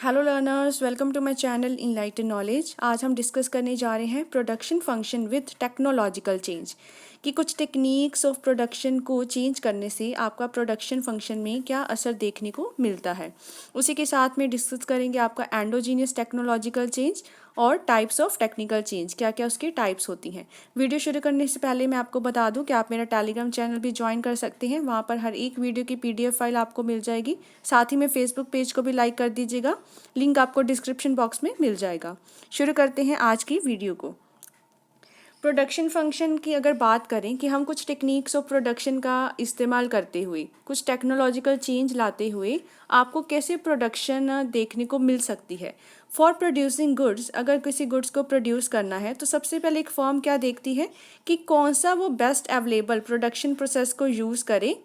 Hello learners, welcome to my channel enlighten knowledge. आज हम discuss करने जा रहे हैं production function with technological change कि कुछ टेक्निक्स ऑफ प्रोडक्शन को चेंज करने से आपका प्रोडक्शन फंक्शन में क्या असर देखने को मिलता है। उसी के साथ में डिस्कस करेंगे आपका एंडोजीनियस टेक्नोलॉजिकल चेंज और टाइप्स ऑफ टेक्निकल चेंज, क्या क्या उसकी टाइप्स होती हैं। वीडियो शुरू करने से पहले मैं आपको बता दूं कि आप मेरा टेलीग्राम चैनल भी ज्वाइन कर सकते हैं। वहां पर हर एक वीडियो की PDF फाइल आपको मिल जाएगी। साथ ही में फेसबुक पेज को भी लाइक कर दीजिएगा, लिंक आपको डिस्क्रिप्शन बॉक्स में मिल जाएगा। शुरू करते हैं आज की वीडियो को। प्रोडक्शन फंक्शन की अगर बात करें कि हम कुछ टेक्निक्स ऑफ प्रोडक्शन का इस्तेमाल करते हुए, कुछ टेक्नोलॉजिकल चेंज लाते हुए आपको कैसे प्रोडक्शन देखने को मिल सकती है। फॉर प्रोड्यूसिंग गुड्स, अगर किसी गुड्स को प्रोड्यूस करना है तो सबसे पहले एक फर्म क्या देखती है कि कौन सा वो बेस्ट अवेलेबल प्रोडक्शन प्रोसेस को यूज़ करे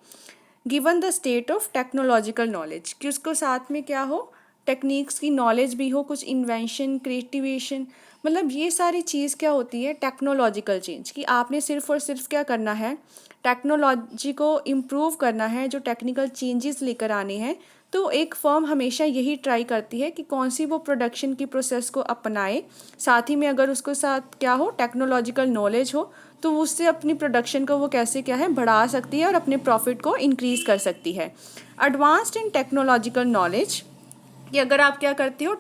given the state of technological knowledge, कि उसको साथ में क्या हो, टेक्निक्स की नॉलेज भी हो, कुछ इन्वेंशन क्रिएटिवेशन, मतलब ये सारी चीज़ क्या होती है टेक्नोलॉजिकल चेंज, कि आपने सिर्फ और सिर्फ क्या करना है, टेक्नोलॉजी को इम्प्रूव करना है, जो टेक्निकल चेंजेस लेकर आने हैं। तो एक फर्म हमेशा यही ट्राई करती है कि कौन सी वो प्रोडक्शन की प्रोसेस को अपनाए, साथ ही में अगर उसको साथ क्या हो, टेक्नोलॉजिकल नॉलेज हो, तो उससे अपनी प्रोडक्शन को वो कैसे क्या है बढ़ा सकती है और अपने प्रॉफिट को इंक्रीज कर सकती है। एडवांस्ड इन टेक्नोलॉजिकल नॉलेज, कि अगर आप क्या करते हो,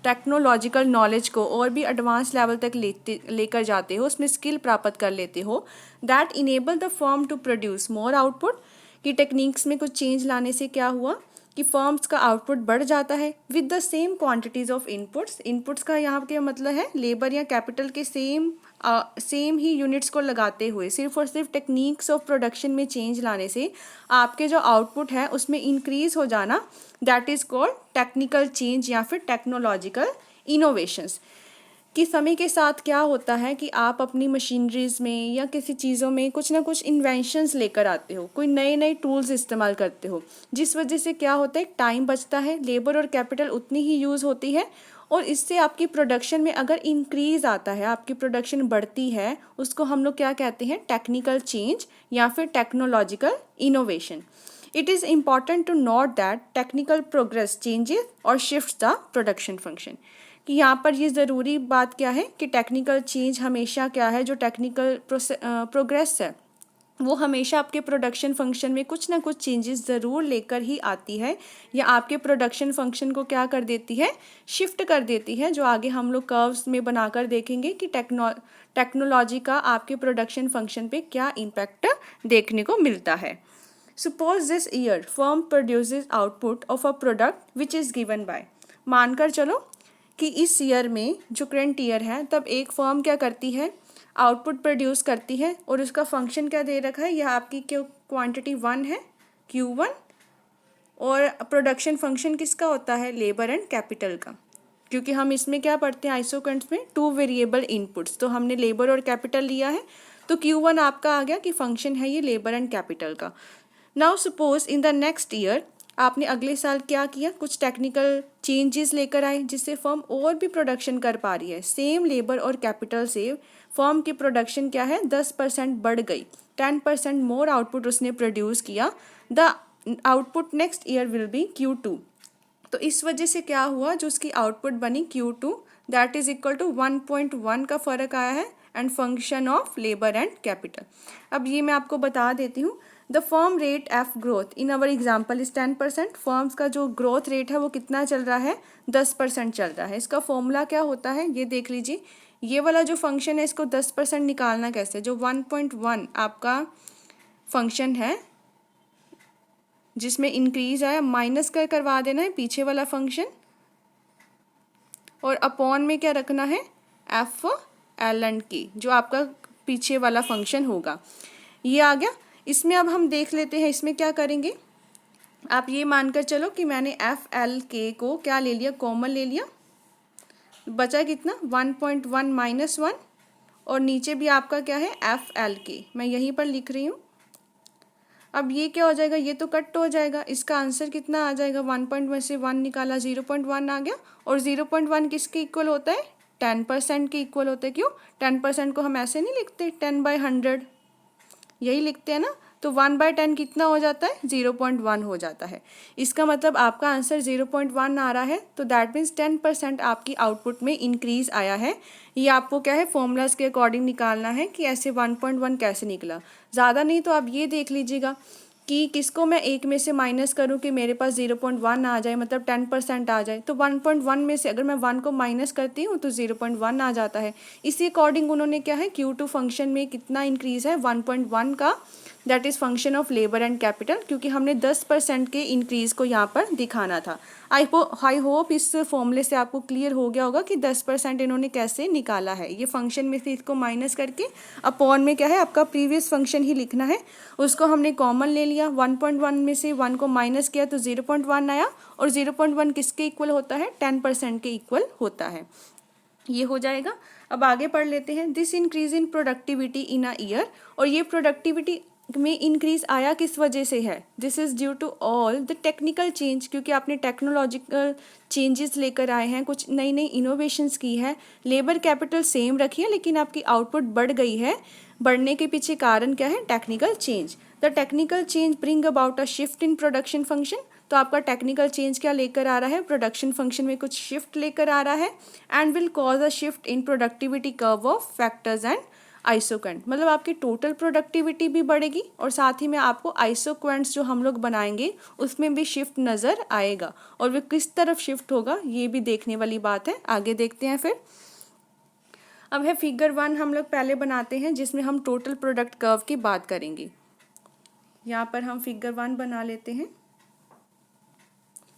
टेक्नोलॉजिकल नॉलेज को और भी एडवांस लेवल तक लेकर जाते हो, उसमें स्किल प्राप्त कर लेते हो, that enable the firm to produce more output, कि टेक्निक्स में कुछ चेंज लाने से क्या हुआ कि फर्म्स का आउटपुट बढ़ जाता है with the same quantities of inputs. Inputs का यहाँ के मतलब है लेबर या कैपिटल के सेम ही यूनिट्स को लगाते हुए, सिर्फ और सिर्फ टेक्निक्स ऑफ प्रोडक्शन में चेंज लाने से आपके जो आउटपुट है उसमें इंक्रीज हो जाना, that is called technical change या फिर टेक्नोलॉजिकल इनोवेशंस। कि समय के साथ क्या होता है कि आप अपनी मशीनरीज में या किसी चीज़ों में कुछ ना कुछ इन्वेंशंस लेकर आते हो, कोई नए नए टूल्स इस्तेमाल करते हो, जिस वजह से क्या होता है, टाइम बचता है, लेबर और कैपिटल उतनी ही यूज़ होती है, और इससे आपकी प्रोडक्शन में अगर इंक्रीज आता है, आपकी प्रोडक्शन बढ़ती है, उसको हम लोग क्या कहते हैं, टेक्निकल चेंज या फिर technological innovation. It is important to note that technical progress changes और shifts the production function, कि यहाँ पर ये ज़रूरी बात क्या है कि टेक्निकल चेंज हमेशा क्या है, जो टेक्निकल प्रोग्रेस है वो हमेशा आपके प्रोडक्शन फंक्शन में कुछ ना कुछ चेंजेस ज़रूर लेकर ही आती है, या आपके प्रोडक्शन फंक्शन को क्या कर देती है, शिफ्ट कर देती है, जो आगे हम लोग कर्व्स में बनाकर देखेंगे कि टेक्नोलॉजी का आपके प्रोडक्शन फंक्शन पे क्या इम्पैक्ट देखने को मिलता है। Suppose this year firm produces output of a product which is given by, मानकर चलो कि इस ईयर में, जो करंट ईयर है, तब एक फर्म क्या करती है, आउटपुट प्रोड्यूस करती है, और उसका फंक्शन क्या दे रखा है, यह आपकी क्यों क्वांटिटी 1 है, Q1, और प्रोडक्शन फंक्शन किसका होता है, लेबर एंड कैपिटल का, क्योंकि हम इसमें क्या पढ़ते हैं आइसोकंट्स में, 2 वेरिएबल इनपुट्स, तो हमने लेबर और कैपिटल लिया है, तो Q1 आपका आ गया कि फंक्शन है ये लेबर एंड कैपिटल का। Now suppose in the next year, आपने अगले साल क्या किया, कुछ टेक्निकल चेंजेस लेकर आए जिससे फर्म और भी प्रोडक्शन कर पा रही है, सेम लेबर और कैपिटल से फर्म की प्रोडक्शन क्या है 10% बढ़ गई, 10% मोर आउटपुट उसने प्रोड्यूस किया, the output next year will be Q2। तो इस वजह से क्या हुआ, जो उसकी आउटपुट बनी Q2, that is equal to 1.1 का फर्क आया है, and function of labour and capital. अब ये मैं आपको बता देती हूँ, the firm rate F growth in our example is 10%। Firms का जो ग्रोथ रेट है वो कितना चल रहा है, 10% चल रहा है। इसका फॉर्मूला क्या होता है, ये देख लीजिए, ये वाला जो फंक्शन है इसको 10% निकालना कैसे, जो 1.1 आपका फंक्शन है जिसमें इंक्रीज आया, माइनस करवा देना है पीछे वाला फंक्शन, और अपॉन में क्या रखना है, एफ एल एंड के, जो आपका पीछे वाला फंक्शन होगा। ये आ गया। इसमें अब हम देख लेते हैं, इसमें क्या करेंगे, आप ये मानकर चलो कि मैंने एफ एल के को क्या ले लिया, कॉमन ले लिया, बचा कितना 1.1 माइनस 1, और नीचे भी आपका क्या है एफ एल के, मैं यहीं पर लिख रही हूँ। अब ये क्या हो जाएगा, ये तो कट हो जाएगा, इसका आंसर कितना आ जाएगा, 1.1 से 1 निकाला 0.1 आ गया, और 0.1 किसके इक्वल होता है, 10% के इक्वल होता है। क्यों, 10% को हम ऐसे नहीं लिखते 10/100, यही लिखते हैं ना, तो 1/10 कितना हो जाता है, 0.1 हो जाता है। इसका मतलब आपका आंसर 0.1 आ रहा है, तो दैट मीन्स 10% आपकी आउटपुट में इंक्रीज आया है। ये आपको क्या है, फॉर्मूलाज के अकॉर्डिंग निकालना है कि ऐसे 1.1 कैसे निकला। ज़्यादा नहीं तो आप ये देख लीजिएगा कि किसको मैं एक में से माइनस करूं कि मेरे पास 0.1 आ जाए, मतलब 10% आ जाए। तो 1.1 में से अगर मैं 1 को माइनस करती हूँ तो 0.1 आ जाता है। इसी अकॉर्डिंग उन्होंने क्या है, Q2 फंक्शन में कितना इंक्रीज़ है, 1.1 का, that is function of labour and capital, क्योंकि हमने 10% के इंक्रीज़ को यहाँ पर दिखाना था। आई होप इस फॉर्मूले से आपको क्लियर हो गया होगा कि 10% इन्होंने कैसे निकाला है। ये फंक्शन में से इसको माइनस करके अपॉन में क्या है, आपका प्रीवियस फंक्शन ही लिखना है। उसको हमने कॉमन ले लिया, 1.1 में से 1 को माइनस किया तो 0.1 आया, और 0.1 किसके इक्वल होता है, 10% के इक्वल होता है। ये हो जाएगा। अब आगे पढ़ लेते हैं। This increase in productivity in a year, और ये प्रोडक्टिविटी में इंक्रीज आया किस वजह से है, this is due to all the technical change, क्योंकि आपने टेक्नोलॉजिकल चेंजेस लेकर आए हैं, कुछ नई नई इनोवेशंस की है। लेबर कैपिटल सेम रखी है लेकिन आपकी आउटपुट बढ़ गई है। बढ़ने के पीछे कारण क्या है, technical change. The technical change bring about a shift in production function, तो आपका टेक्निकल चेंज क्या लेकर आ रहा है, प्रोडक्शन फंक्शन में कुछ शिफ्ट लेकर आ रहा है। And will cause a shift in productivity curve of factors and isoquant, मतलब आपकी टोटल प्रोडक्टिविटी भी बढ़ेगी और साथ ही में आपको आइसोक्वेंट्स जो हम लोग बनाएंगे उसमें भी शिफ्ट नज़र आएगा, और वो किस तरफ शिफ्ट होगा ये भी देखने वाली बात है। आगे देखते हैं फिर। अब है फिगर 1 हम लोग पहले बनाते हैं, जिसमें हम टोटल प्रोडक्ट कर्व की बात करेंगे। यहाँ पर हम फिगर 1 बना लेते हैं।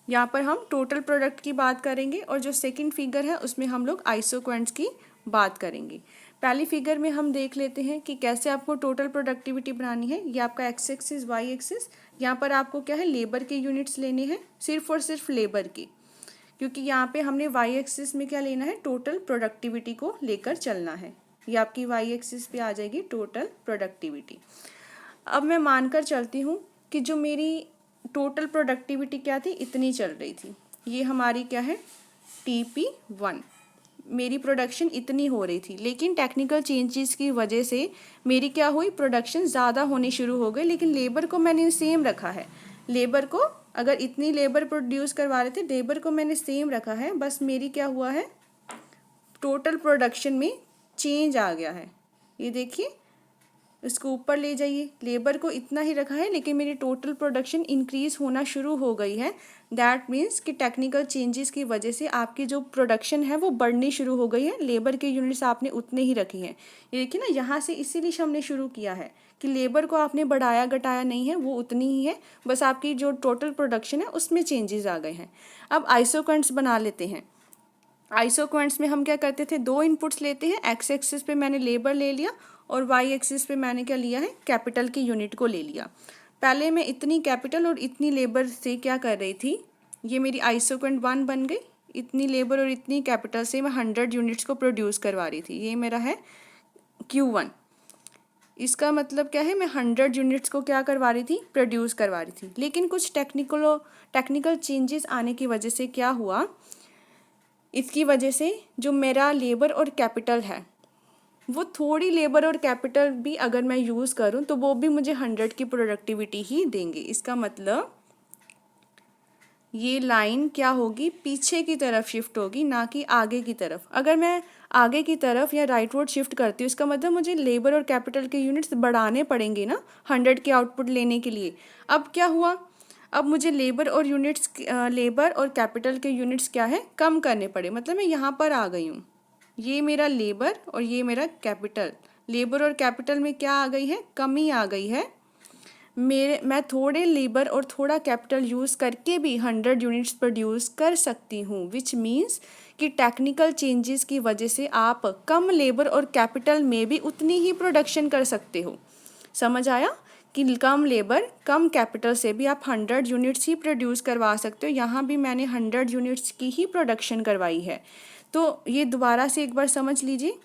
यहाँ पर हम टोटल प्रोडक्ट की बात करेंगे, और जो सेकंड फिगर है उसमें हम लोग आइसोक्वेंट्स की बात करेंगे। पहली फिगर में हम देख लेते हैं कि कैसे आपको टोटल प्रोडक्टिविटी बनानी है। ये आपका एक्स एक्सिस, वाई एक्सिस, यहाँ पर आपको क्या है, लेबर के यूनिट्स लेने हैं, सिर्फ और सिर्फ लेबर की, क्योंकि यहाँ पे हमने वाई एक्सिस में क्या लेना है, टोटल प्रोडक्टिविटी को लेकर चलना है। ये आपकी वाई एक्सिस पे आ जाएगी टोटल प्रोडक्टिविटी। अब मैं मानकर चलती हूँ कि जो मेरी टोटल प्रोडक्टिविटी क्या थी, इतनी चल रही थी। ये हमारी क्या है, TP1, मेरी प्रोडक्शन इतनी हो रही थी, लेकिन टेक्निकल चेंजेस की वजह से मेरी क्या हुई, प्रोडक्शन ज़्यादा होनी शुरू हो गई, लेकिन लेबर को मैंने सेम रखा है। लेबर को अगर इतनी लेबर प्रोड्यूस करवा रहे थे, लेबर को मैंने सेम रखा है, बस मेरी क्या हुआ है, टोटल प्रोडक्शन में चेंज आ गया है। ये देखिए, इसको ऊपर ले जाइए, लेबर को इतना ही रखा है लेकिन मेरी टोटल प्रोडक्शन इंक्रीज होना शुरू हो गई है। दैट मीन्स कि टेक्निकल चेंजेस की वजह से आपकी जो प्रोडक्शन है वो बढ़नी शुरू हो गई है। लेबर के यूनिट्स आपने उतने ही रखे हैं। ये देखिए ना, यहाँ से इसीलिए हमने शुरू किया है कि लेबर को आपने बढ़ाया घटाया नहीं है, वो उतनी ही है, बस आपकी जो टोटल प्रोडक्शन है उसमें चेंजेस आ गए हैं। अब आइसोक्वेंट्स बना लेते हैं। आइसोक्वेंट्स में हम क्या करते थे, 2 इनपुट्स लेते हैं। एक्स एक्सिस पे मैंने लेबर ले लिया और वाई एक्सिस पे मैंने क्या लिया है, कैपिटल की यूनिट को ले लिया। पहले मैं इतनी कैपिटल और इतनी लेबर से क्या कर रही थी, ये मेरी आइसोक्वेंट 1 बन गई। इतनी लेबर और इतनी कैपिटल से मैं 100 यूनिट्स को प्रोड्यूस करवा रही थी। ये मेरा है Q1। इसका मतलब क्या है, मैं 100 यूनिट्स को क्या करवा रही थी, प्रोड्यूस करवा रही थी। लेकिन कुछ टेक्निकल चेंजेस आने की वजह से क्या हुआ, इसकी वजह से जो मेरा लेबर और कैपिटल है, वो थोड़ी लेबर और कैपिटल भी अगर मैं यूज़ करूं तो वो भी मुझे 100 की प्रोडक्टिविटी ही देंगे। इसका मतलब ये लाइन क्या होगी, पीछे की तरफ शिफ्ट होगी, ना कि आगे की तरफ। अगर मैं आगे की तरफ या राइटवर्ड शिफ्ट करती हूँ, इसका मतलब मुझे लेबर और कैपिटल के यूनिट्स बढ़ाने पड़ेंगे ना 100 की आउटपुट लेने के लिए। अब क्या हुआ, अब मुझे लेबर और कैपिटल के यूनिट्स क्या है, कम करने पड़े। मतलब मैं यहाँ पर आ गई हूँ, ये मेरा लेबर और ये मेरा कैपिटल। लेबर और कैपिटल में क्या आ गई है, कमी आ गई है। मैं थोड़े लेबर और थोड़ा कैपिटल यूज़ करके भी 100 यूनिट्स प्रोड्यूस कर सकती हूँ, विच मीन्स कि टेक्निकल चेंजेस की वजह से आप कम लेबर और कैपिटल में भी उतनी ही प्रोडक्शन कर सकते हो। समझ आया कि कम लेबर कम कैपिटल से भी आप 100 यूनिट्स ही प्रोड्यूस करवा सकते हो। यहाँ भी मैंने 100 यूनिट्स की ही प्रोडक्शन करवाई है। तो ये दोबारा से एक बार समझ लीजिए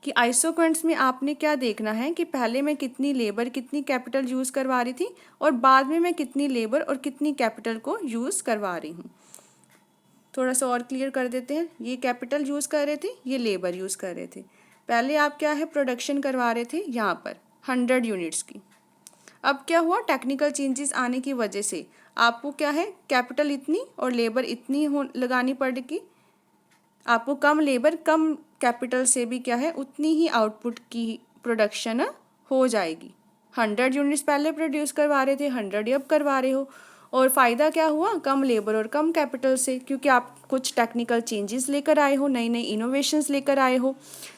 कि आइसोक्वेंट्स में आपने क्या देखना है कि पहले मैं कितनी लेबर कितनी कैपिटल यूज़ करवा रही थी और बाद में मैं कितनी लेबर और कितनी कैपिटल को यूज़ करवा रही हूँ। थोड़ा सा और क्लियर कर देते हैं। ये कैपिटल यूज़ कर रहे थे, ये लेबर यूज़ कर रहे थे। पहले आप क्या है, प्रोडक्शन करवा रहे थे यहाँ पर 100 यूनिट्स की। अब क्या हुआ, टेक्निकल चेंजेस आने की वजह से आपको क्या है, कैपिटल इतनी और लेबर इतनी लगानी पड़ेगी। आपको कम लेबर कम कैपिटल से भी क्या है, उतनी ही आउटपुट की प्रोडक्शन हो जाएगी। 100 यूनिट्स पहले प्रोड्यूस करवा रहे थे, 100 अब करवा रहे हो। और फ़ायदा क्या हुआ, कम लेबर और कम कैपिटल से, क्योंकि आप कुछ टेक्निकल चेंजेस लेकर आए हो, नई नई इनोवेशंस लेकर आए हो।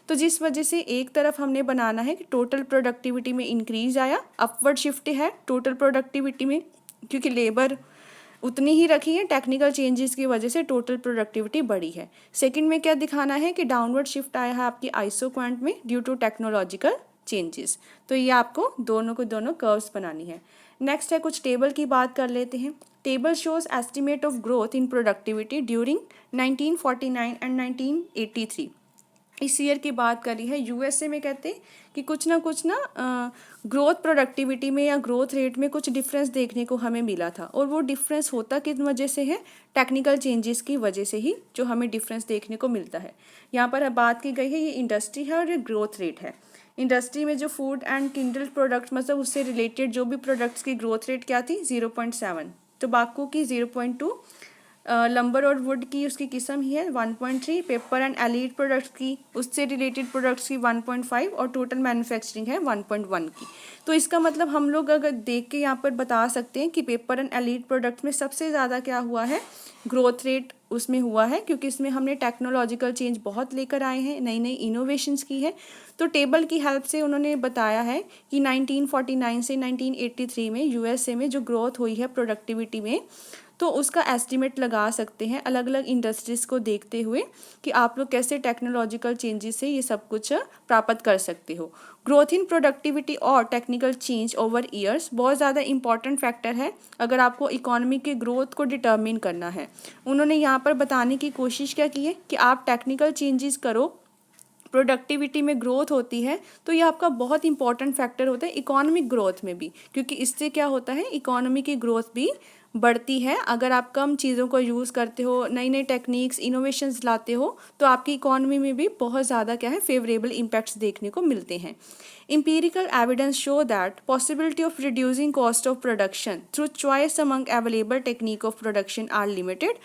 तो जिस वजह से एक तरफ हमने बनाना है कि टोटल प्रोडक्टिविटी में इंक्रीज आया, अपवर्ड शिफ्ट है टोटल प्रोडक्टिविटी में, क्योंकि लेबर उतनी ही रखी है, टेक्निकल चेंजेस की वजह से टोटल प्रोडक्टिविटी बढ़ी है। सेकंड में क्या दिखाना है कि डाउनवर्ड शिफ्ट आया है आपकी आइसो क्वांट में ड्यू टू टेक्नोलॉजिकल चेंजेस। तो ये आपको दोनों को दोनों कर्व्स बनानी है। नेक्स्ट है, कुछ टेबल की बात कर लेते हैं। Table shows estimate of growth in productivity during 1949 and 1983। इस ईयर की बात करी है। यूएसए में कहते हैं कि कुछ ना ग्रोथ प्रोडक्टिविटी में या ग्रोथ रेट में कुछ डिफरेंस देखने को हमें मिला था, और वो डिफरेंस होता किस वजह से है, टेक्निकल चेंजेस की वजह से ही जो हमें डिफरेंस देखने को मिलता है। यहाँ पर बात की गई है, ये इंडस्ट्री है और ये ग्रोथ रेट है। इंडस्ट्री में जो फूड एंड किंडल प्रोडक्ट्स, मतलब उससे रिलेटेड जो भी प्रोडक्ट्स की ग्रोथ रेट क्या थी, 0.7, टोबैको की 0.2, लंबर और वुड की उसकी किस्म ही है 1.3, पेपर एंड एलीड प्रोडक्ट्स की उससे रिलेटेड प्रोडक्ट्स की 1.5 और टोटल मैन्युफैक्चरिंग है 1.1 की। तो इसका मतलब हम लोग अगर देख के यहाँ पर बता सकते हैं कि पेपर एंड एलीड प्रोडक्ट्स में सबसे ज़्यादा क्या हुआ है, ग्रोथ रेट उसमें हुआ है, क्योंकि इसमें हमने टेक्नोलॉजिकल चेंज बहुत लेकर आए हैं, नई नई इनोवेशंस की है। तो टेबल की हेल्प से उन्होंने बताया है कि 1949 से 1983 में यूएसए में जो ग्रोथ हुई है प्रोडक्टिविटी में, तो उसका एस्टिमेट लगा सकते हैं अलग अलग इंडस्ट्रीज़ को देखते हुए कि आप लोग कैसे टेक्नोलॉजिकल चेंजेस से ये सब कुछ प्राप्त कर सकते हो। ग्रोथ इन प्रोडक्टिविटी और टेक्निकल चेंज ओवर ईयर्स बहुत ज़्यादा इंपॉर्टेंट फैक्टर है अगर आपको इकोनॉमी के ग्रोथ को डिटर्मिन करना है। उन्होंने यहाँ पर बताने की कोशिश क्या की है कि आप टेक्निकल चेंजेस करो, प्रोडक्टिविटी में ग्रोथ होती है, तो ये आपका बहुत इंपॉर्टेंट फैक्टर होता है इकोनॉमिक ग्रोथ में भी, क्योंकि इससे क्या होता है, इकोनॉमी की ग्रोथ भी बढ़ती है। अगर आप कम चीज़ों को यूज़ करते हो, नई नई टेक्निक्स इनोवेशंस लाते हो, तो आपकी इकोनॉमी में भी बहुत ज़्यादा क्या है, फेवरेबल इम्पैक्ट्स देखने को मिलते हैं। Empirical evidence show that possibility of reducing cost of production through choice among available technique of production are limited,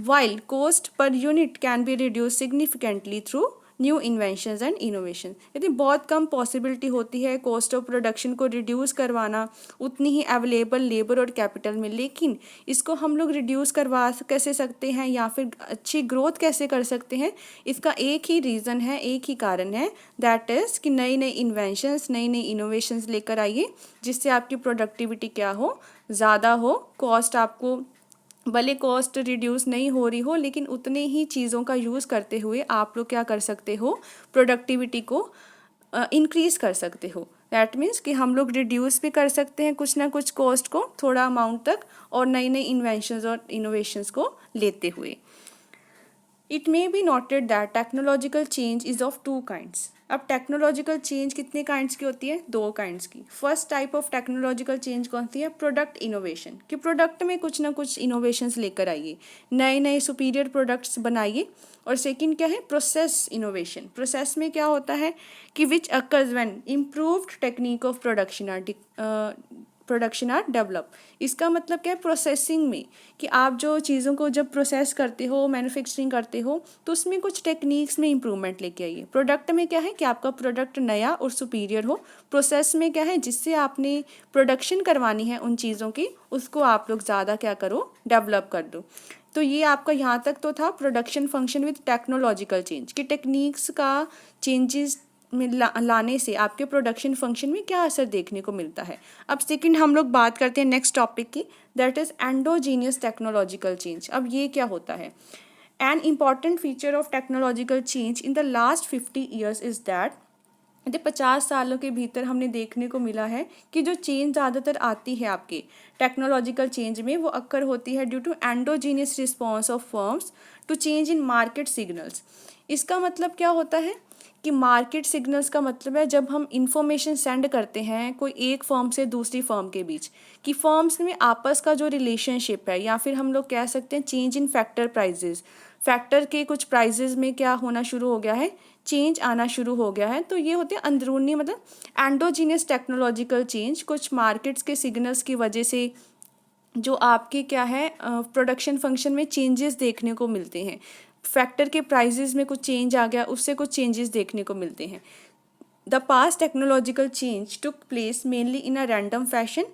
while cost per unit can be reduced significantly through new inventions and innovation. यदि बहुत कम possibility होती है cost of production को reduce करवाना उतनी ही available labour और capital में, लेकिन इसको हम लोग रिड्यूस करवा कैसे सकते हैं या फिर अच्छी ग्रोथ कैसे कर सकते हैं, इसका एक ही रीज़न है, एक ही कारण है, दैट इज़ कि नई नई इन्वेंशंस नई नई इनोवेशंस लेकर आइए, जिससे आपकी प्रोडक्टिविटी क्या हो, ज़्यादा हो। कॉस्ट आपको भले कॉस्ट रिड्यूस नहीं हो रही हो, लेकिन उतने ही चीज़ों का यूज़ करते हुए आप लोग क्या कर सकते हो, प्रोडक्टिविटी को इंक्रीज़ कर सकते हो। दैट मीन्स कि हम लोग रिड्यूस भी कर सकते हैं कुछ ना कुछ कॉस्ट को थोड़ा अमाउंट तक, और नई नई इन्वेंशंस और इनोवेशंस को लेते हुए। It may be noted that technological change is of 2 kinds. अब टेक्नोलॉजिकल चेंज कितने काइंड्स की होती है, 2 काइंड्स की। First type of technological change कौन सी है, प्रोडक्ट इनोवेशन, कि प्रोडक्ट में कुछ ना कुछ इनोवेशंस लेकर आइए, नए नए सुपीरियर प्रोडक्ट्स बनाइए। और सेकंड क्या है, प्रोसेस इनोवेशन। प्रोसेस में क्या होता है कि which occurs when improved technique of production are develop. इसका मतलब क्या है, प्रोसेसिंग में, कि आप जो चीज़ों को जब प्रोसेस करते हो, मैन्युफैक्चरिंग करते हो, तो उसमें कुछ टेक्निक्स में इम्प्रूवमेंट लेके आइए। प्रोडक्ट में क्या है कि आपका प्रोडक्ट नया और सुपीरियर हो। प्रोसेस में क्या है, जिससे आपने प्रोडक्शन करवानी है उन चीज़ों की, उसको आप लोग ज़्यादा क्या करो, डेवलप कर दो। तो ये आपका यहाँ तक तो था production function with technological change, कि टेक्निक्स का चेंजेस में लाने से आपके प्रोडक्शन फंक्शन में क्या असर देखने को मिलता है। अब सेकंड हम लोग बात करते हैं नेक्स्ट टॉपिक की, that is endogenous technological change. अब ये क्या होता है, an important feature of technological change in the last 50 years is that, यदि 50 सालों के भीतर हमने देखने को मिला है कि जो चेंज ज़्यादातर आती है आपके टेक्नोलॉजिकल चेंज में, वो अक्कर होती है due to endogenous response of firms to change in market signals. इसका मतलब क्या होता है कि मार्केट सिग्नल्स का मतलब है जब हम इंफॉर्मेशन सेंड करते हैं कोई एक फर्म से दूसरी फर्म के बीच, कि फर्म्स में आपस का जो रिलेशनशिप है, या फिर हम लोग कह सकते हैं change in factor prices, factor के कुछ प्राइजेज में क्या होना शुरू हो गया है, चेंज आना शुरू हो गया है। तो ये होते हैं अंदरूनी मतलब एंडोजीनियस टेक्नोलॉजिकल चेंज, कुछ मार्केट्स के सिग्नल्स की वजह से जो आपके क्या है प्रोडक्शन फंक्शन में चेंजेस देखने को मिलते हैं। फैक्टर के प्राइजेस में कुछ चेंज आ गया, उससे कुछ चेंजेस देखने को मिलते हैं। The past technological change took place mainly in a random fashion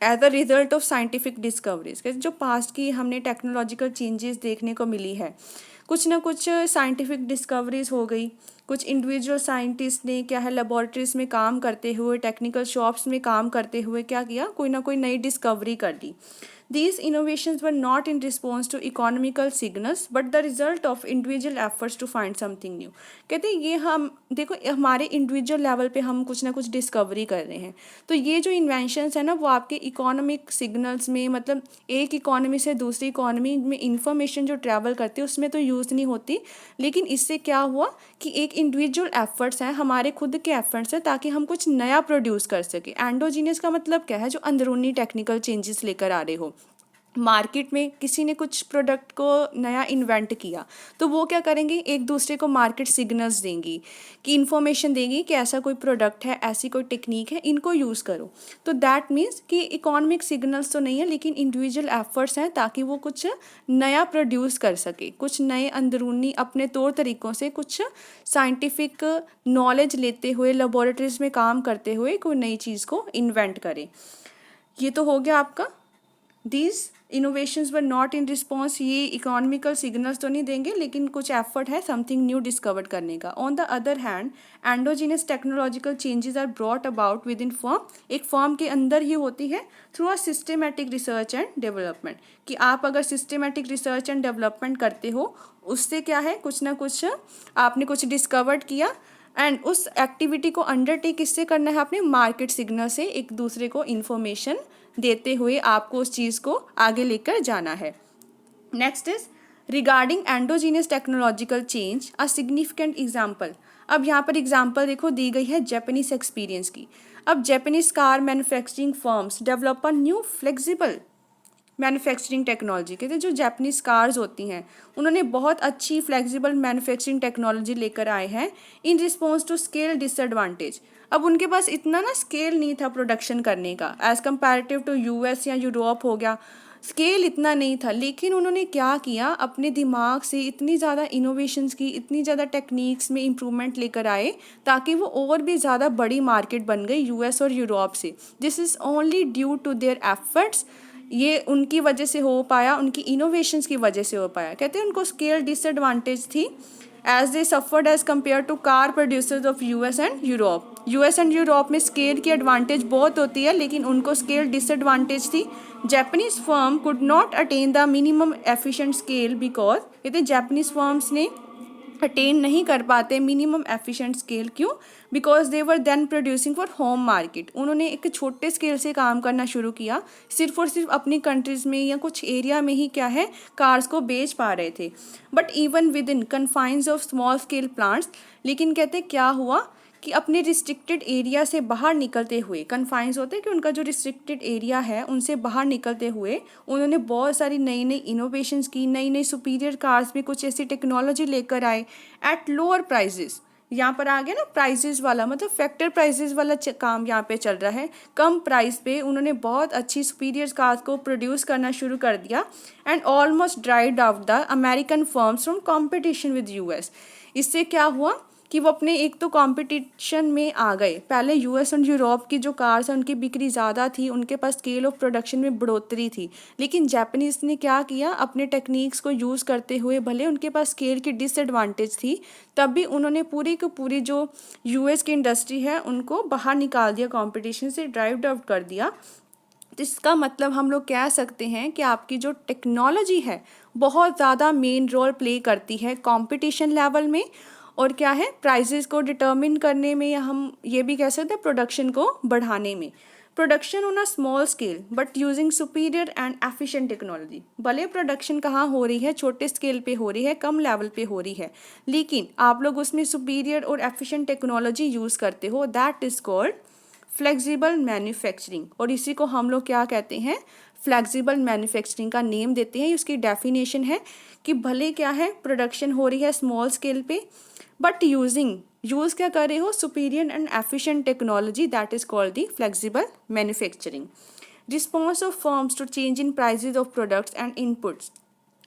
as a result of scientific discoveries. जो पास्ट की हमने टेक्नोलॉजिकल चेंजेस देखने को मिली है, कुछ ना कुछ साइंटिफिक डिस्कवरीज हो गई, कुछ इंडिविजुअल साइंटिस्ट ने क्या है लेबोरेटरीज में काम करते हुए, टेक्निकल शॉप्स में काम करते हुए क्या किया, कोई ना कोई नई डिस्कवरी कर दी। These innovations were not in response to economical signals but the result of individual efforts to find something new। कहते हैं ये हम देखो हमारे इंडिविजुअल लेवल पे हम कुछ ना कुछ डिस्कवरी कर रहे हैं। तो ये जो इन्वेंशंस है ना वो आपके इकोनॉमिक सिग्नल्स में, मतलब एक इकोनॉमी से दूसरी इकोनॉमी में इंफॉर्मेशन जो ट्रैवल करती है उसमें तो यूज़ नहीं होती, लेकिन इससे क्या हुआ कि एक इंडिविजुअल एफर्ट्स हैं, हमारे खुद के एफर्ट्स हैं ताकि हम कुछ नया प्रोड्यूस कर सके। एंडोजीनियस का मतलब क्या है, जो अंदरूनी टेक्निकल चेंजेस लेकर आ रहे हो। मार्केट में किसी ने कुछ प्रोडक्ट को नया इन्वेंट किया तो वो क्या करेंगे, एक दूसरे को मार्केट सिग्नल्स देंगी कि इन्फॉर्मेशन देंगी कि ऐसा कोई प्रोडक्ट है, ऐसी कोई टेक्निक है, इनको यूज़ करो। तो दैट मीन्स कि इकोनॉमिक सिग्नल्स तो नहीं है लेकिन इंडिविजुअल एफर्ट्स हैं ताकि वो कुछ नया प्रोड्यूस कर सके, कुछ नए अंदरूनी अपने तौर तरीक़ों से कुछ साइंटिफिक नॉलेज लेते हुए, लेबोरेटरीज में काम करते हुए कोई नई चीज़ को इन्वेंट करें। ये तो हो गया आपका These innovations were not in response, ये इकोनॉमिकल सिग्नल्स तो नहीं देंगे लेकिन कुछ एफर्ट है समथिंग न्यू डिस्कवर करने का। On the other hand endogenous technological changes are brought about within firm, एक फर्म के अंदर ही होती है through a systematic research and development. कि आप अगर सिस्टमेटिक रिसर्च एंड डेवलपमेंट करते हो उससे क्या है, कुछ ना कुछ आपने कुछ डिस्कवर्ड किया एंड उस एक्टिविटी को अंडरटेक किससे करना है, आपने मार्केट सिग्नल से एक दूसरे को इन्फॉर्मेशन देते हुए आपको उस चीज़ को आगे लेकर जाना है। Next is regarding endogenous technological change a significant example. अब यहाँ पर एग्जाम्पल देखो दी गई है जापानीज एक्सपीरियंस की। अब Japanese car manufacturing firms develop a new flexible manufacturing technology. कहते हैं जो जापानीज कार्स होती हैं उन्होंने बहुत अच्छी फ्लेक्सिबल मैन्युफैक्चरिंग टेक्नोलॉजी लेकर आए हैं in response to scale disadvantage. अब उनके पास इतना ना स्केल नहीं था प्रोडक्शन करने का, एज़ कम्पेरेटिव टू यूएस या यूरोप हो गया, स्केल इतना नहीं था, लेकिन उन्होंने क्या किया, अपने दिमाग से इतनी ज़्यादा इनोवेशंस की, इतनी ज़्यादा टेक्निक्स में इम्प्रूवमेंट लेकर आए ताकि वो और भी ज़्यादा बड़ी मार्केट बन गई यूएस और यूरोप से। This is only due to their efforts, ये उनकी वजह से हो पाया, उनकी इनोवेशंस की वजह से हो पाया। कहते हैं उनको स्केल डिसएडवांटेज थी as they suffered as compare to car producers of US and Europe. US and Europe में स्केल की एडवांटेज बहुत होती है लेकिन उनको स्केल डिसएडवांटेज थी। Japanese firm could not attain the minimum efficient scale because, कहते हैं जापानीज फर्म्स ने अटेन नहीं कर पाते मिनिमम एफिशिएंट स्केल, क्यों, because they were then producing for home market. उन्होंने एक छोटे स्केल से काम करना शुरू किया, सिर्फ और सिर्फ अपनी कंट्रीज़ में या कुछ एरिया में ही क्या है कार्स को बेच पा रहे थे। But even with in confines of small scale plants, लेकिन कहते क्या हुआ कि अपने रिस्ट्रिक्टेड एरिया से बाहर निकलते हुए, कन्फाइंस होते हैं कि उनका जो रिस्ट्रिक्टेड एरिया है उनसे बाहर निकलते हुए उन्होंने बहुत सारी नई नई इनोवेशंस की, नई नई सुपीरियर कार्स में कुछ ऐसी टेक्नोलॉजी लेकर आए एट लोअर प्राइजेस। यहाँ पर आ गया ना प्राइजेस वाला, मतलब फैक्टर प्राइजेस वाला काम यहाँ पे चल रहा है। कम प्राइस पे उन्होंने बहुत अच्छी सुपीरियर कार्स को प्रोड्यूस करना शुरू कर दिया and almost dried out the American firms from competition with US. इससे क्या हुआ कि वो अपने एक तो कंपटीशन में आ गए। पहले यूएस और यूरोप की जो कार्स हैं उनकी बिक्री ज़्यादा थी, उनके पास स्केल ऑफ प्रोडक्शन में बढ़ोतरी थी, लेकिन जापानीज़ ने क्या किया, अपने टेक्निक्स को यूज़ करते हुए, भले उनके पास स्केल की डिसएडवांटेज थी तब भी उन्होंने पूरी की पूरी जो यूएस की इंडस्ट्री है उनको बाहर निकाल दिया, कॉम्पिटिशन से ड्राइव आउट कर दिया। तो इसका मतलब हम लोग कह सकते हैं कि आपकी जो टेक्नोलॉजी है बहुत ज़्यादा मेन रोल प्ले करती है कंपटीशन लेवल में, और क्या है प्राइजेस को डिटर्मिन करने में, या हम ये भी कह सकते हैं प्रोडक्शन को बढ़ाने में। Production on a small scale but using superior and efficient technology. भले प्रोडक्शन कहाँ हो रही है, छोटे स्केल पे हो रही है, कम लेवल पे हो रही है, लेकिन आप लोग उसमें सुपीरियर और एफिशिएंट टेक्नोलॉजी यूज़ करते हो, that is called flexible manufacturing. और इसी को हम लोग क्या कहते हैं, फ्लेक्सिबल मैन्युफैक्चरिंग का नेम देते हैं। उसकी डेफिनेशन है कि भले क्या है प्रोडक्शन हो रही है स्मॉल स्केल पे, बट यूज़ क्या कर रहे हो, superior and efficient technology that is called the flexible manufacturing. Response of firms to change in prices of products and inputs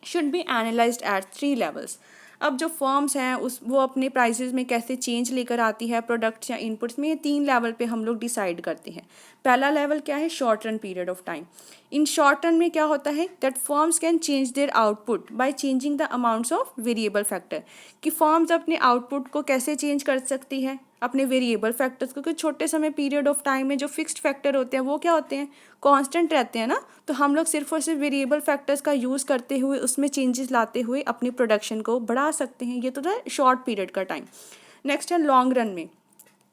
should be analyzed at 3 levels. अब जो फर्म्स हैं वो अपने प्राइसेस में कैसे चेंज लेकर आती है प्रोडक्ट्स या इनपुट्स में, ये 3 लेवल पे हम लोग डिसाइड करते हैं. पहला लेवल क्या है, short run period of time. In short run में क्या होता है, that firms can change their output by changing the amounts of variable factor. कि फर्म्स अपने आउटपुट को कैसे चेंज कर सकती है, अपने वेरिएबल फैक्टर्स को. क्योंकि छोटे समय पीरियड ऑफ टाइम में जो फिक्स्ड फैक्टर होते हैं वो क्या होते हैं, कांस्टेंट रहते हैं ना. तो हम लोग सिर्फ और सिर्फ वेरिएबल फैक्टर्स का यूज़ करते हुए उसमें चेंजेस लाते हुए अपनी प्रोडक्शन को बढ़ा सकते हैं. ये तो था शॉर्ट पीरियड का टाइम. नेक्स्ट है लॉन्ग रन में.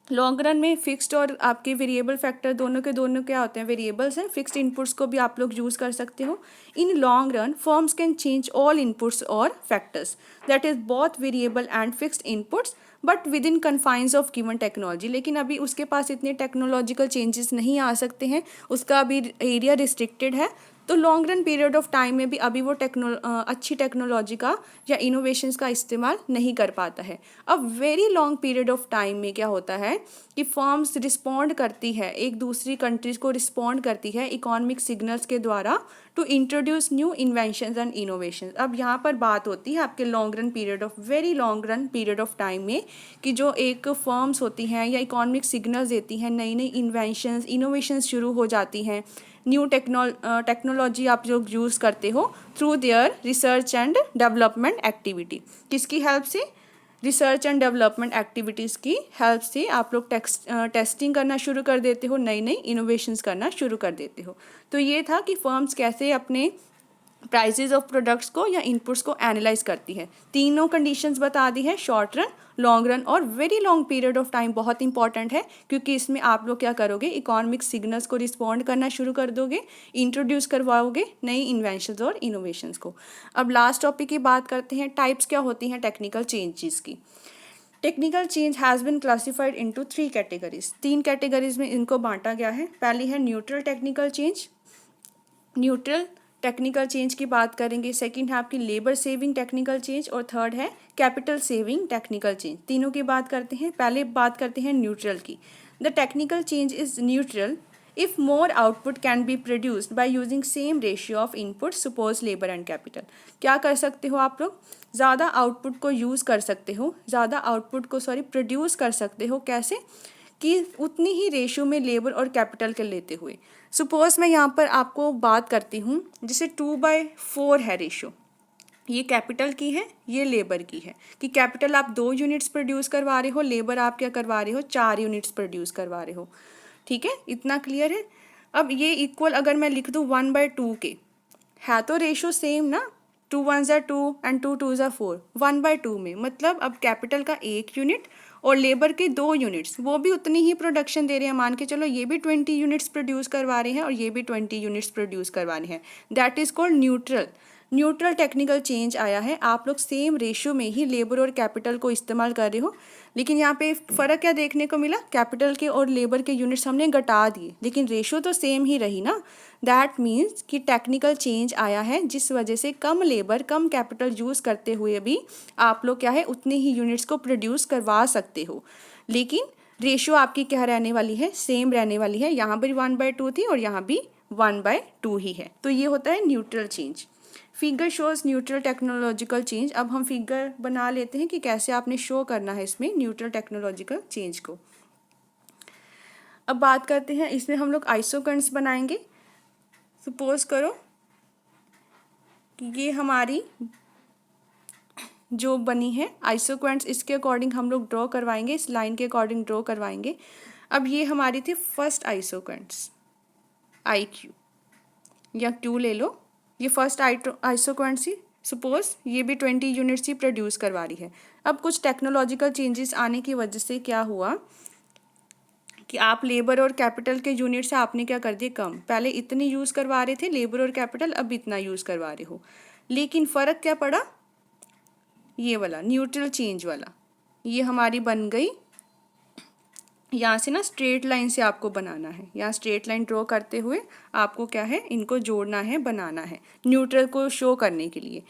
लॉन्ग रन में फिक्स्ड और आपके वेरिएबल फैक्टर दोनों के दोनों क्या होते हैं, वेरिएबल्स हैं. फिक्स्ड इनपुट्स को भी आप लोग यूज़ कर सकते हो. In long run firms can change all inputs और factors that is both variable and fixed inputs but within confines of given technology. लेकिन अभी उसके पास इतने टेक्नोलॉजिकल चेंजेस नहीं आ सकते हैं, उसका अभी एरिया रिस्ट्रिक्टेड है. तो long run period of time में भी अभी वो अच्छी टेक्नोलॉजी का या इनोवेशंस का इस्तेमाल नहीं कर पाता है. अब very long period of time में क्या होता है कि फर्म्स रिस्पॉन्ड करती है, एक दूसरी कंट्रीज़ को रिस्पॉन्ड करती है इकोनॉमिक सिग्नल्स के द्वारा to introduce new inventions and innovations. अब यहाँ पर बात होती है आपके long run period of very long run period of time में कि जो एक फर्म्स होती हैं या इकोनॉमिक सिग्नल्स देती हैं, नई नई इन्वेंशंस इनोवेशंस शुरू हो जाती हैं. न्यू टेक्नोलॉजी आप लोग यूज़ करते हो through their research and development activity. किसकी हेल्प से, रिसर्च एंड डेवलपमेंट एक्टिविटीज़ की हेल्प से आप लोग टेस्टिंग करना शुरू कर देते हो, नई नई इनोवेशंस करना शुरू कर देते हो. तो ये था कि फर्म्स कैसे अपने प्राइसेस ऑफ प्रोडक्ट्स को या इनपुट्स को एनालाइज करती है. तीनों कंडीशंस बता दी है, शॉर्ट रन, लॉन्ग रन और very long period of time. बहुत इंपॉर्टेंट है क्योंकि इसमें आप लोग क्या करोगे, इकोनॉमिक सिग्नल्स को रिस्पॉन्ड करना शुरू कर दोगे, इंट्रोड्यूस करवाओगे नई इन्वेंशंस और इनोवेशंस को. अब लास्ट टॉपिक की बात करते हैं, टाइप्स क्या होती हैं टेक्निकल चेंजेस की. Technical change has been classified into 3 categories. 3 categories में इनको बांटा गया है. पहली है neutral technical change, neutral technical change की बात करेंगे. सेकंड है आपकी लेबर सेविंग टेक्निकल चेंज और थर्ड है कैपिटल सेविंग टेक्निकल चेंज. तीनों की बात करते हैं. पहले बात करते हैं न्यूट्रल की. The technical change is neutral if more output can be produced by using same ratio of input suppose labour and capital. क्या कर सकते हो आप लोग, ज़्यादा आउटपुट को यूज़ कर सकते हो, ज़्यादा आउटपुट को प्रोड्यूस कर सकते हो. कैसे कि उतनी ही रेशियो में लेबर और कैपिटल के लेते हुए. सपोज मैं यहाँ पर आपको बात करती हूँ, जैसे 2/4 है रेशियो, ये कैपिटल की है, ये लेबर की है. कि कैपिटल आप 2 यूनिट्स प्रोड्यूस करवा रहे हो, लेबर आप क्या करवा रहे हो, 4 यूनिट्स प्रोड्यूस करवा रहे हो. ठीक है, इतना क्लियर है. अब ये इक्वल अगर मैं लिख दूँ 1/2 के, है तो रेशियो सेम ना, 2 1s are 2 and 2 2s are 4. 1/2 में मतलब अब कैपिटल का 1 यूनिट और लेबर के 2 यूनिट्स, वो भी उतनी ही प्रोडक्शन दे रहे हैं. मान के चलो ये भी 20 यूनिट्स प्रोड्यूस करवा रहे हैं और ये भी 20 यूनिट्स प्रोड्यूस करवा रहे हैं. That is called neutral. Neutral technical change आया है. आप लोग सेम रेशियो में ही लेबर और कैपिटल को इस्तेमाल कर रहे हो, लेकिन यहाँ पे फ़र्क क्या देखने को मिला, कैपिटल के और लेबर के यूनिट्स हमने घटा दिए, लेकिन रेशियो तो सेम ही रही ना. दैट मीन्स कि टेक्निकल चेंज आया है जिस वजह से कम लेबर कम कैपिटल यूज़ करते हुए भी आप लोग क्या है उतने ही यूनिट्स को प्रोड्यूस करवा सकते हो, लेकिन रेशियो आपकी क्या रहने वाली है, सेम रहने वाली है. यहाँ पर 1/2 थी और यहाँ भी 1/2 ही है. तो ये होता है neutral change. Figure shows neutral technological change. अब हम फिगर बना लेते हैं कि कैसे आपने शो करना है इसमें न्यूट्रल टेक्नोलॉजिकल चेंज को. अब बात करते हैं, इसमें हम लोग आइसोकर्न्स बनाएंगे. सपोज करो कि ये हमारी जो बनी है आइसोकर्न्स, इसके अकॉर्डिंग हम लोग ड्रॉ करवाएंगे, इस लाइन के अकॉर्डिंग ड्रॉ करवाएंगे. अब ये हमारी थी फर्स्ट आइसोकर्न्स, IQ या Q ले लो. ये फर्स्ट आइसोकर्न्स ही, सपोज ये भी 20 यूनिट्स ही प्रोड्यूस करवा रही है. अब कुछ टेक्नोलॉजिकल चेंजेस आने की वजह से क्या हुआ कि आप लेबर और कैपिटल के यूनिट से आपने क्या कर दिए कम. पहले इतनी यूज़ करवा रहे थे लेबर और कैपिटल, अब इतना यूज़ करवा रहे हो, लेकिन फ़र्क क्या पड़ा, ये वाला न्यूट्रल चेंज वाला ये हमारी बन गई. यहाँ से ना स्ट्रेट लाइन से आपको बनाना है, यहाँ स्ट्रेट लाइन ड्रॉ करते हुए आपको क्या है इनको जोड़ना है, बनाना है न्यूट्रल को शो करने के लिए.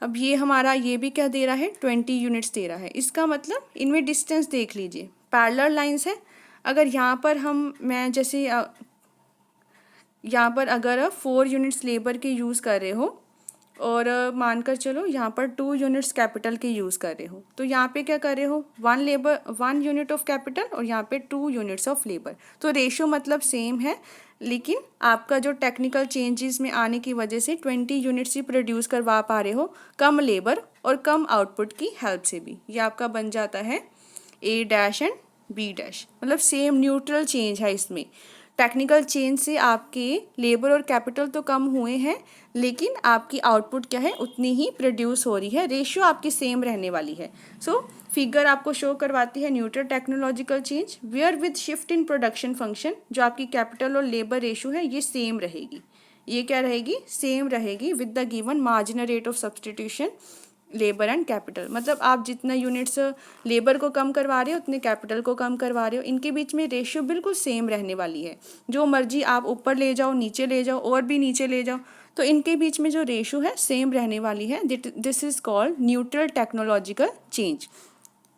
अब ये हमारा ये भी क्या दे रहा है, 20 यूनिट्स दे रहा है। इसका मतलब इनमें डिस्टेंस देख लीजिए, पैरेलल लाइंस है। अगर यहाँ पर मैं जैसे यहाँ पर अगर 4 यूनिट्स लेबर के यूज़ कर रहे हो और मानकर चलो यहाँ पर 2 यूनिट्स कैपिटल के यूज़ कर रहे हो, तो यहाँ पे क्या कर रहे हो, 1 यूनिट ऑफ कैपिटल और यहाँ पे 2 यूनिट्स ऑफ लेबर। तो रेशियो मतलब सेम है, लेकिन आपका जो टेक्निकल चेंजेस में आने की वजह से 20 यूनिट्स ही प्रोड्यूस करवा पा रहे हो कम लेबर और कम आउटपुट की हेल्प से भी। ये आपका बन जाता है A' एंड B', मतलब सेम न्यूट्रल चेंज है इसमें। टेक्निकल चेंज से आपके लेबर और कैपिटल तो कम हुए हैं, लेकिन आपकी आउटपुट क्या है, उतनी ही प्रोड्यूस हो रही है, रेशियो आपकी सेम रहने वाली है। सो फिगर आपको शो करवाती है neutral technological change where with shift in production function, जो आपकी कैपिटल और लेबर रेशियो है ये सेम रहेगी। ये क्या रहेगी, सेम रहेगी with the given marginal rate of substitution labour and capital. मतलब आप जितना यूनिट्स लेबर को कम करवा रहे हो उतने कैपिटल को कम करवा रहे हो, इनके बीच में रेशियो बिल्कुल सेम रहने वाली है। जो मर्जी आप ऊपर ले जाओ, नीचे ले जाओ और भी नीचे ले जाओ, तो इनके बीच में जो रेशियो है सेम रहने वाली है। This is called neutral technological change.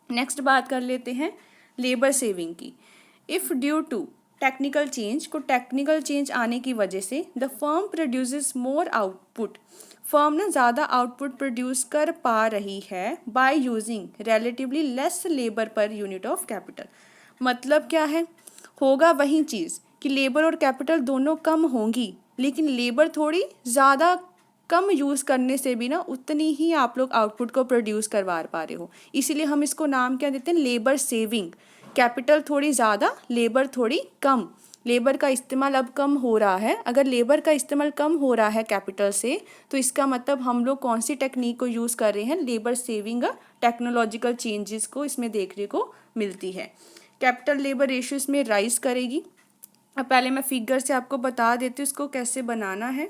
Next बात कर लेते हैं लेबर सेविंग की। If due to technical change, को टेक्निकल चेंज आने की वजह से the firm produces more output, firm ना ज़्यादा आउटपुट प्रोड्यूस कर पा रही है by using relatively less labour per unit of capital. मतलब क्या है, होगा वही चीज़ कि लेबर और कैपिटल दोनों कम होंगी, लेकिन लेबर थोड़ी ज़्यादा कम यूज़ करने से भी ना उतनी ही आप लोग आउटपुट को प्रोड्यूस करवा पा रहे हो। इसीलिए हम इसको नाम क्या देते हैं, लेबर सेविंग। कैपिटल थोड़ी ज़्यादा, लेबर थोड़ी कम। लेबर का इस्तेमाल अब कम हो रहा है। अगर लेबर का इस्तेमाल कम हो रहा है कैपिटल से, तो इसका मतलब हम लोग कौन सी टेक्निक को यूज़ कर रहे हैं, लेबर सेविंग टेक्नोलॉजिकल चेंजेस को इसमें देखने को मिलती है। कैपिटल लेबर रेशियो इसमें राइज करेगी। अब पहले मैं फिगर से आपको बता देती हूँ इसको कैसे बनाना है।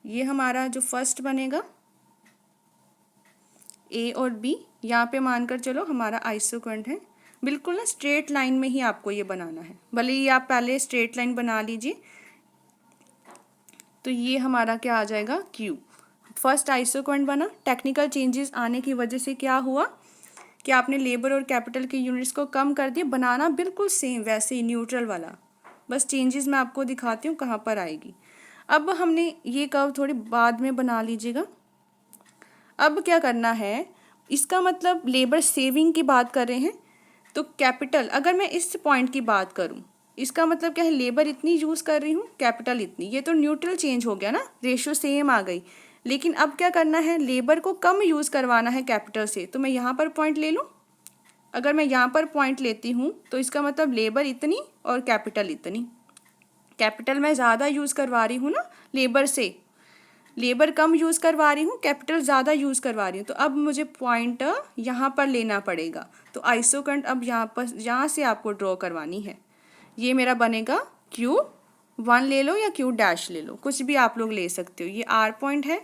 ये हमारा जो फर्स्ट बनेगा A और B, यहाँ पे मानकर चलो हमारा आइसोकरेंट है, बिल्कुल ना स्ट्रेट लाइन में ही आपको ये बनाना है। भले ही आप पहले स्ट्रेट लाइन बना लीजिए। तो ये हमारा क्या आ जाएगा, Q। फर्स्ट आइसोकरेंट बना, टेक्निकल चेंजेस आने की वजह से क्या हुआ कि आपने लेबर और कैपिटल के यूनिट्स को कम कर दिया। बनाना बिल्कुल सेम वैसे ही न्यूट्रल वाला, बस चेंजेस मैं आपको दिखाती हूँ कहाँ पर आएगी। अब हमने ये कर्व थोड़ी बाद में बना लीजिएगा। अब क्या करना है, इसका मतलब लेबर सेविंग की बात कर रहे हैं, तो कैपिटल अगर मैं इस पॉइंट की बात करूं, इसका मतलब क्या है, लेबर इतनी यूज़ कर रही हूँ, कैपिटल इतनी। ये तो न्यूट्रल चेंज हो गया ना, रेशियो सेम आ गई। लेकिन अब क्या करना है, लेबर को कम यूज़ करवाना है कैपिटल से, तो मैं यहाँ पर पॉइंट ले लूँ। अगर मैं यहाँ पर पॉइंट लेती हूँ तो इसका मतलब लेबर इतनी और कैपिटल इतनी। कैपिटल मैं ज़्यादा यूज़ करवा रही हूँ ना लेबर से, लेबर कम यूज़ करवा रही हूँ, कैपिटल ज़्यादा यूज़ करवा रही हूँ। तो अब मुझे पॉइंट यहाँ पर लेना पड़ेगा। तो आइसोकरेंट अब यहाँ से आपको ड्रॉ करवानी है। ये मेरा बनेगा Q1 ले लो या Q' ले लो, कुछ भी आप लोग ले सकते हो। ये R पॉइंट है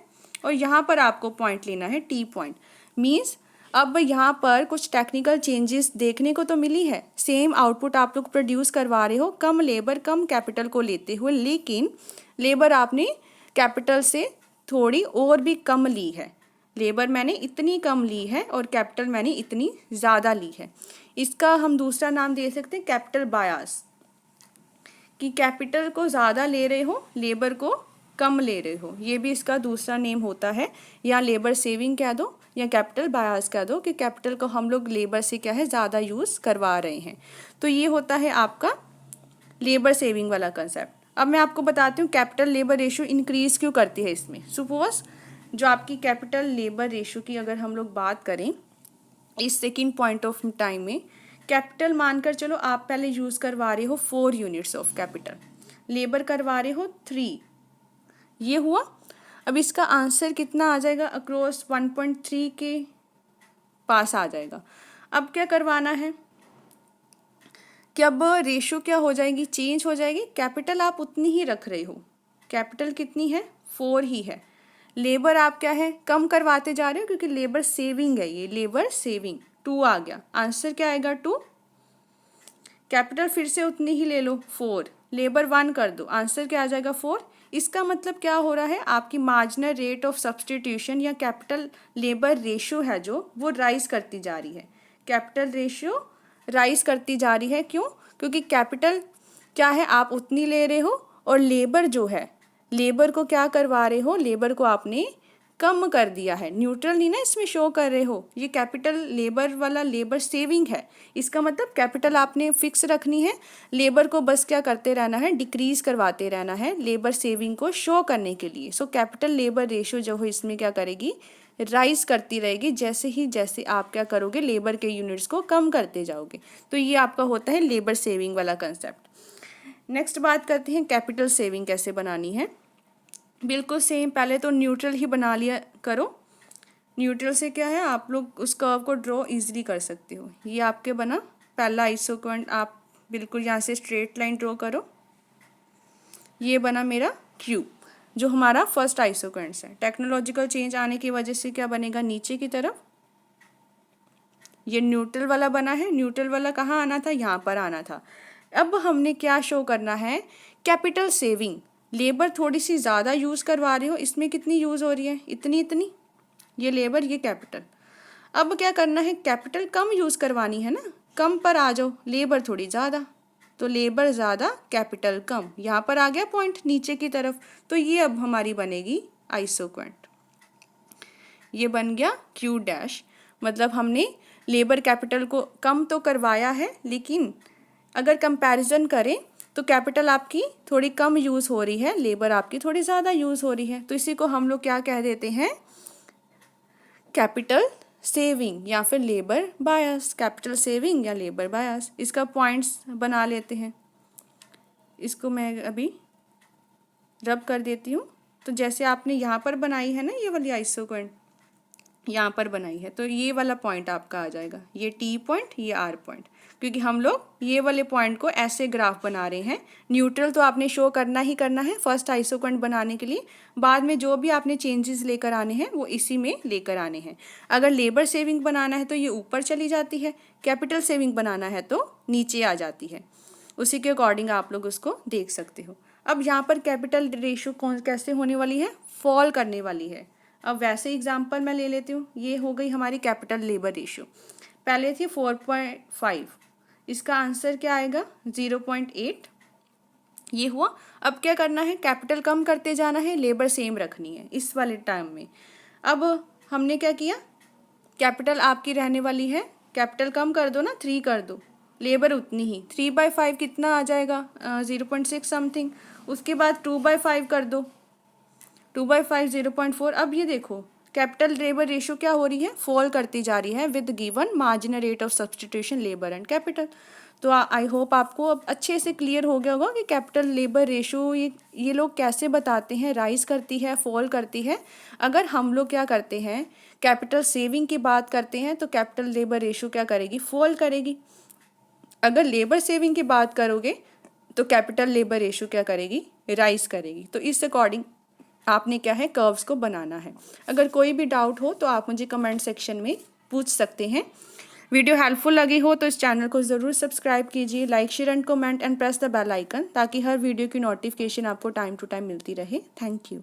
और यहाँ पर आपको पॉइंट लेना है T पॉइंट। मीन्स अब यहाँ पर कुछ टेक्निकल चेंजेस देखने को तो मिली है, सेम आउटपुट आप लोग प्रोड्यूस करवा रहे हो कम लेबर कम कैपिटल को लेते हुए, लेकिन लेबर आपने कैपिटल से थोड़ी और भी कम ली है। लेबर मैंने इतनी कम ली है और कैपिटल मैंने इतनी ज़्यादा ली है। इसका हम दूसरा नाम दे सकते हैं कैपिटल बायस, कि कैपिटल को ज़्यादा ले रहे हो, लेबर को कम ले रहे हो। ये भी इसका दूसरा नेम होता है, या लेबर सेविंग कह दो या कैपिटल बायस कह दो, कि कैपिटल को हम लोग लेबर से क्या है ज़्यादा यूज़ करवा रहे हैं। तो ये होता है आपका लेबर सेविंग वाला कंसेप्ट। अब मैं आपको बताती हूँ कैपिटल लेबर रेशियो इंक्रीज़ क्यों करती है इसमें। सपोज जो आपकी कैपिटल लेबर रेशियो की अगर हम लोग बात करें इस सेकेंड पॉइंट ऑफ टाइम में, कैपिटल मानकर चलो आप पहले यूज़ करवा रहे हो 4 यूनिट्स ऑफ कैपिटल, लेबर करवा रहे हो 3, ये हुआ। अब इसका आंसर कितना आ जाएगा, अक्रॉस 1.3 के पास आ जाएगा। अब क्या करवाना है कि अब रेशियो क्या हो जाएगी, चेंज हो जाएगी। कैपिटल आप उतनी ही रख रहे हो, कैपिटल कितनी है 4 ही है। लेबर आप क्या है कम करवाते जा रहे हो, क्योंकि लेबर सेविंग है, ये लेबर सेविंग 2 आ गया। आंसर क्या आएगा 2। कैपिटल फिर से उतनी ही ले लो 4, लेबर 1 कर दो, आंसर क्या आ जाएगा 4। इसका मतलब क्या हो रहा है, आपकी मार्जिनल रेट ऑफ सब्सटीट्यूशन या कैपिटल लेबर रेशियो है जो वो राइज करती जा रही है। कैपिटल रेशियो राइज करती जा रही है, क्यों? क्योंकि कैपिटल क्या है, आप उतनी ले रहे हो और लेबर जो है, लेबर को क्या करवा रहे हो, लेबर को आपने कम कर दिया है। न्यूट्रल नहीं ना इसमें शो कर रहे हो, ये कैपिटल लेबर वाला लेबर सेविंग है। इसका मतलब कैपिटल आपने फिक्स रखनी है, लेबर को बस क्या करते रहना है, डिक्रीज करवाते रहना है लेबर सेविंग को शो करने के लिए। सो कैपिटल लेबर रेशियो जो है इसमें क्या करेगी, राइज करती रहेगी जैसे आप क्या करोगे, लेबर के यूनिट्स को कम करते जाओगे। तो ये आपका होता है लेबर सेविंग वाला कंसेप्ट। नेक्स्ट बात करते हैं कैपिटल सेविंग कैसे बनानी है। बिल्कुल सेम, पहले तो न्यूट्रल ही बना लिया करो। न्यूट्रल से क्या है, आप लोग उस कर्व को ड्रॉ इजीली कर सकते हो। ये आपके बना पहला आइसोक्वेंट, आप बिल्कुल यहाँ से स्ट्रेट लाइन ड्रॉ करो। ये बना मेरा क्यूब जो हमारा फर्स्ट आइसोक्वेंट्स है। टेक्नोलॉजिकल चेंज आने की वजह से क्या बनेगा, नीचे की तरफ ये न्यूट्रल वाला बना है। न्यूट्रल वाला कहाँ आना था, यहाँ पर आना था। अब हमने क्या शो करना है, कैपिटल सेविंग। लेबर थोड़ी सी ज़्यादा यूज़ करवा रहे हो, इसमें कितनी यूज़ हो रही है, इतनी, ये लेबर ये कैपिटल। अब क्या करना है, कैपिटल कम यूज़ करवानी है ना, कम पर आ जाओ, लेबर थोड़ी ज़्यादा, तो लेबर ज़्यादा कैपिटल कम, यहाँ पर आ गया पॉइंट नीचे की तरफ। तो ये अब हमारी बनेगी आइसोक्वेंट, ये बन गया क्यू डैश। मतलब हमने लेबर कैपिटल को कम तो करवाया है, लेकिन अगर कंपैरिजन करें तो कैपिटल आपकी थोड़ी कम यूज़ हो रही है, लेबर आपकी थोड़ी ज़्यादा यूज़ हो रही है। तो इसी को हम लोग क्या कह देते हैं, कैपिटल सेविंग या फिर लेबर बायस। कैपिटल सेविंग या लेबर बायस, इसका पॉइंट्स बना लेते हैं। इसको मैं अभी रब कर देती हूँ। तो जैसे आपने यहाँ पर बनाई है ना ये वाली आइसोक्वेंट, यहाँ पर बनाई है, तो ये वाला पॉइंट आपका आ जाएगा, ये टी पॉइंट, ये आर पॉइंट, क्योंकि हम लोग ये वाले पॉइंट को ऐसे ग्राफ बना रहे हैं। न्यूट्रल तो आपने शो करना ही करना है फर्स्ट आइसोक्वेंट बनाने के लिए, बाद में जो भी आपने चेंजेस लेकर आने हैं वो इसी में लेकर आने हैं। अगर लेबर सेविंग बनाना है तो ये ऊपर चली जाती है, कैपिटल सेविंग बनाना है तो नीचे आ जाती है। उसी के अकॉर्डिंग आप लोग उसको देख सकते हो। अब यहाँ पर कैपिटल रेशियो कैसे होने वाली है, फॉल करने वाली है। अब वैसे एग्जाम्पल मैं ले लेती हूँ, ये हो गई हमारी कैपिटल लेबर रेशियो, पहले थी 4.5, इसका आंसर क्या आएगा 0.8, ये हुआ। अब क्या करना है, कैपिटल कम करते जाना है, लेबर सेम रखनी है इस वाले टाइम में। अब हमने क्या किया, कैपिटल आपकी रहने वाली है, कैपिटल कम कर दो ना, 3 कर दो, लेबर उतनी ही, 3/5 कितना आ जाएगा 0.6 समथिंग। उसके बाद 2/5 कर दो, 2/5 0.4। अब ये देखो कैपिटल लेबर रेशियो क्या हो रही है, फॉल करती जा रही है with given marginal rate of substitution labour and capital. तो आई होप आपको अब अच्छे से क्लियर हो गया होगा कि कैपिटल लेबर रेशियो ये लोग कैसे बताते हैं, राइज करती है, फॉल करती है। अगर हम लोग क्या करते हैं, कैपिटल सेविंग की बात करते हैं तो कैपिटल लेबर रेशियो क्या करेगी, फॉल करेगी। अगर लेबर सेविंग की बात करोगे तो कैपिटल लेबर रेशियो क्या करेगी, राइज करेगी। तो इस अकॉर्डिंग आपने क्या है, कर्व्स को बनाना है। अगर कोई भी डाउट हो तो आप मुझे कमेंट सेक्शन में पूछ सकते हैं। वीडियो हेल्पफुल लगी हो तो इस चैनल को ज़रूर सब्सक्राइब कीजिए, like share and comment and press the bell icon, ताकि हर वीडियो की नोटिफिकेशन आपको टाइम टू टाइम मिलती रहे। Thank you.